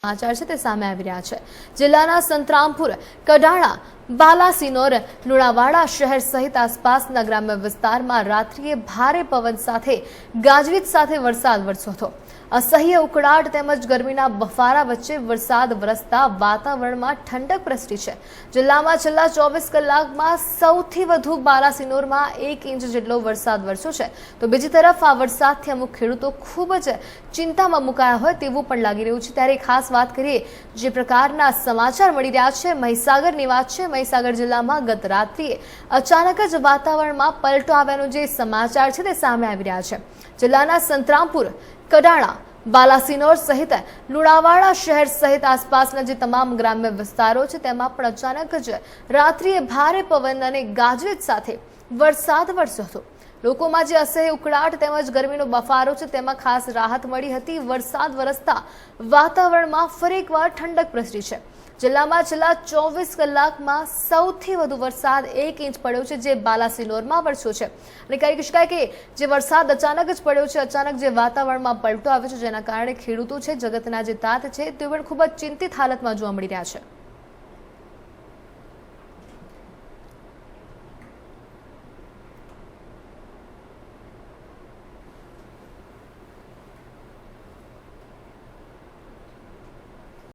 સમાચાર છે તે સામે આવી રહ્યા છે। જિલ્લાના સંતરામપુર, કડાણા, બાલાસિનોર, લુણાવાડા શહેર સહિત આસપાસના ગ્રામ્ય વિસ્તારમાં રાત્રિએ ભારે પવન સાથે ગાજવીજ સાથે વરસાદ વરસ્યો હતો। અસહ્ય ઉકળાટ તેમજ ગરમીના બફારા વચ્ચે વરસાદ વરસતા વાતાવરણમાં ઠંડક પ્રસરી છે। જિલ્લામાં છેલ્લા 24 કલાકમાં સૌથી વધુ બાલાસિનોરમાં 1 ઇંચ જેટલો વરસાદ વરસ્યો છે। તો બીજી તરફ આ વરસાદથી અમુક ખેડૂતો ખૂબ જ ચિંતામાં મુકાયા હોય તેવું પણ લાગી રહ્યું છે। ત્યારે ખાસ વાત કરીએ જે પ્રકારના સમાચાર મળી રહ્યા છે, મહીસાગરની વાત છે। મહીસાગર જિલ્લામાં ગત રાત્રિએ અચાનક જ વાતાવરણમાં પલટો આવ્યાનો જે સમાચાર છે તે સામે આવી રહ્યા છે। જિલ્લાના સંતરામપુર, કડાણા, બાલાસિનોર સહિત લુણાવાડા શહેર સહિત આસપાસના જે તમામ ગ્રામ્ય વિસ્તારો છે તેમાં પણ અચાનક જ રાત્રિએ ભારે પવન અને ગાજવીજ સાથે વરસાદ વરસ્યો હતો। લોકોમાં જે અસહ્ય ઉકળાટ તેમજ ગરમીનો બફારો છે તેમાં ખાસ રાહત મળી હતી। વરસાદ વરસતા વાતાવરણમાં ફરી એકવાર ઠંડક પ્રસરી છે। જિલ્લામાં છેલ્લા 24 કલાકમાં સૌથી વધુ વરસાદ 1 ઇંચ પડ્યો છે જે બાલાસિનોરમાં વરસ્યો છે। અને કહી શકાય કે જે વરસાદ અચાનક જ પડ્યો છે, અચાનક જે વાતાવરણમાં પલટો આવ્યો છે જેના કારણે ખેડૂતો છે, જગતના જે તાત છે તે પણ ખૂબ જ ચિંતિત હાલતમાં જોવા મળી રહ્યા છે।